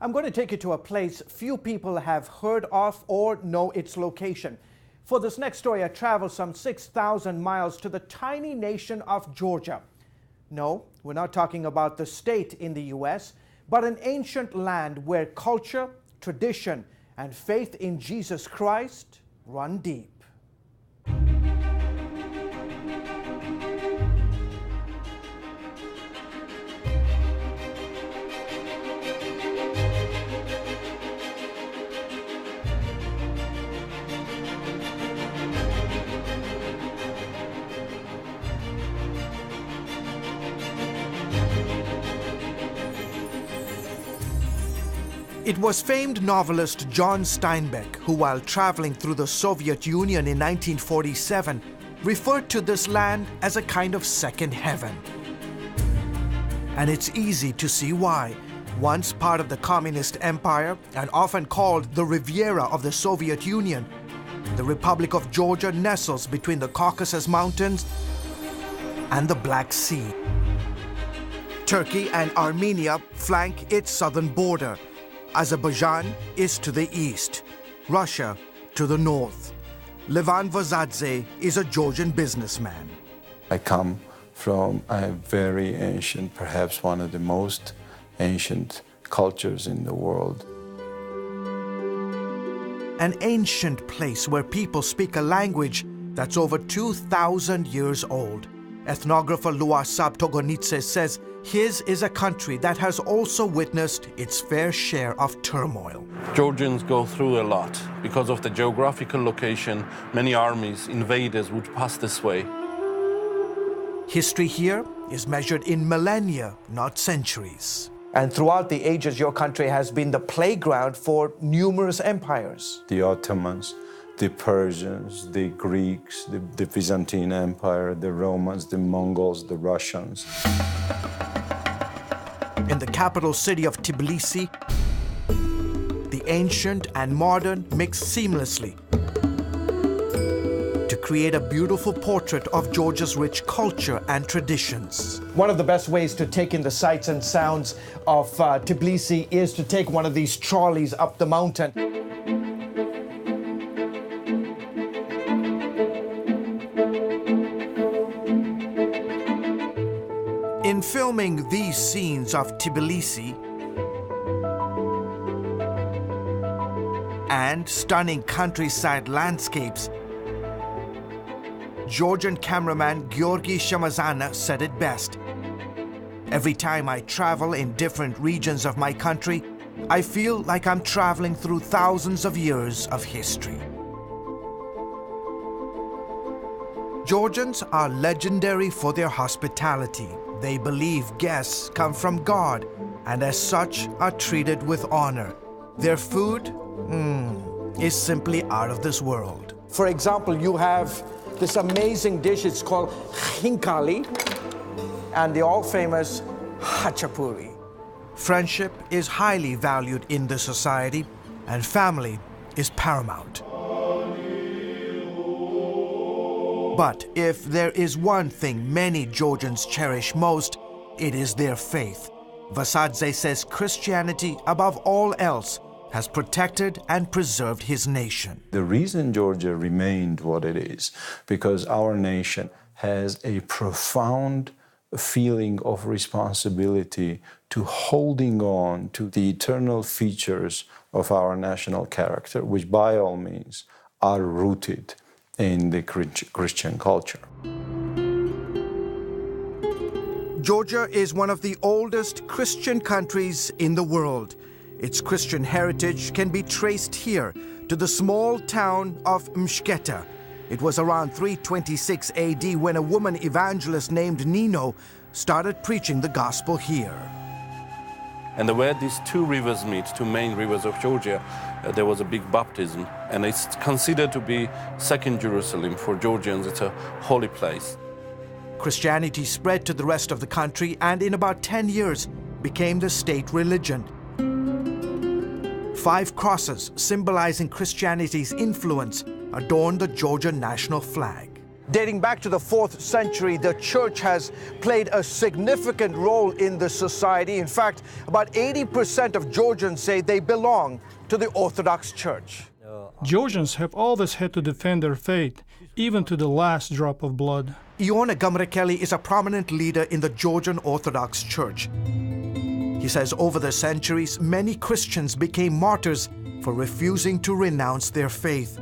I'm going to take you to a place few people have heard of or know its location. For this next story, I traveled some 6,000 miles to the tiny nation of Georgia. No, we're not talking about the state in the U.S., but an ancient land where culture, tradition, and faith in Jesus Christ run deep. It was famed novelist John Steinbeck who, while traveling through the Soviet Union in 1947, referred to this land as a kind of second heaven. And it's easy to see why. Once part of the Communist Empire and often called the Riviera of the Soviet Union, the Republic of Georgia nestles between the Caucasus Mountains and the Black Sea. Turkey and Armenia flank its southern border. Azerbaijan is to the east, Russia to the north. Levan Vazadze is a Georgian businessman. I come from a very ancient, perhaps one of the most ancient cultures in the world. An ancient place where people speak a language that's over 2,000 years old. Ethnographer Luasab Togonitse says his is a country that has also witnessed its fair share of turmoil. Georgians go through a lot. Because of the geographical location, many armies, invaders would pass this way. History here is measured in millennia, not centuries. And throughout the ages, your country has been the playground for numerous empires. The Ottomans, the Persians, the Greeks, the Byzantine Empire, the Romans, the Mongols, the Russians. In the capital city of Tbilisi, the ancient and modern mix seamlessly to create a beautiful portrait of Georgia's rich culture and traditions. One of the best ways to take in the sights and sounds of Tbilisi is to take one of these trolleys up the mountain. In filming these scenes of Tbilisi and stunning countryside landscapes, Georgian cameraman Georgi Shamazana said it best. Every time I travel in different regions of my country, I feel like I'm traveling through thousands of years of history. Georgians are legendary for their hospitality. They believe guests come from God and as such are treated with honor. Their food is simply out of this world. For example, you have this amazing dish, it's called khinkali, and the all-famous hachapuri. Friendship is highly valued in this society, and family is paramount. But if there is one thing many Georgians cherish most, it is their faith. Vasadze says Christianity, above all else, has protected and preserved his nation. The reason Georgia remained what it is, because our nation has a profound feeling of responsibility to holding on to the eternal features of our national character, which by all means are rooted in the Christian culture. Georgia is one of the oldest Christian countries in the world. Its Christian heritage can be traced here to the small town of Mshketa. It was around 326 AD when a woman evangelist named Nino started preaching the gospel here. And where these two rivers meet, two main rivers of Georgia, there was a big baptism. And it's considered to be second Jerusalem for Georgians. It's a holy place. Christianity spread to the rest of the country and in about 10 years became the state religion. 5 crosses symbolizing Christianity's influence adorn the Georgian national flag. Dating back to the 4th century, the church has played a significant role in the society. In fact, about 80% of Georgians say they belong to the Orthodox Church. Georgians have always had to defend their faith, even to the last drop of blood. Iona Gamrekeli is a prominent leader in the Georgian Orthodox Church. He says over the centuries, many Christians became martyrs for refusing to renounce their faith.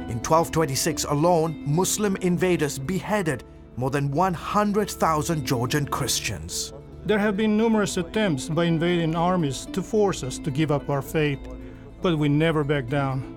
In 1226 alone, Muslim invaders beheaded more than 100,000 Georgian Christians. There have been numerous attempts by invading armies to force us to give up our faith, but we never back down.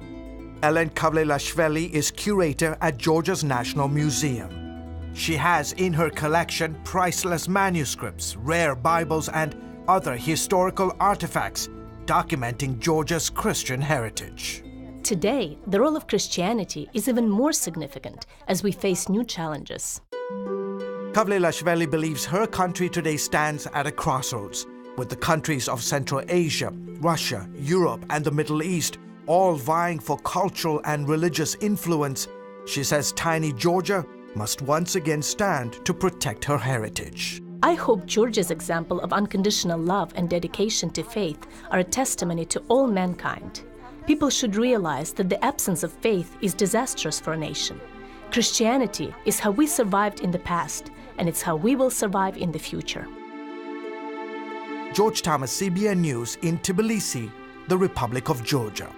Ellen Kavlelashvili is curator at Georgia's National Museum. She has in her collection priceless manuscripts, rare Bibles, and other historical artifacts documenting Georgia's Christian heritage. Today, the role of Christianity is even more significant as we face new challenges. Kavlelashvili believes her country today stands at a crossroads, with the countries of Central Asia, Russia, Europe, and the Middle East all vying for cultural and religious influence. She says tiny Georgia must once again stand to protect her heritage. I hope Georgia's example of unconditional love and dedication to faith are a testimony to all mankind. People should realize that the absence of faith is disastrous for a nation. Christianity is how we survived in the past, and it's how we will survive in the future. George Thomas, CBN News in Tbilisi, the Republic of Georgia.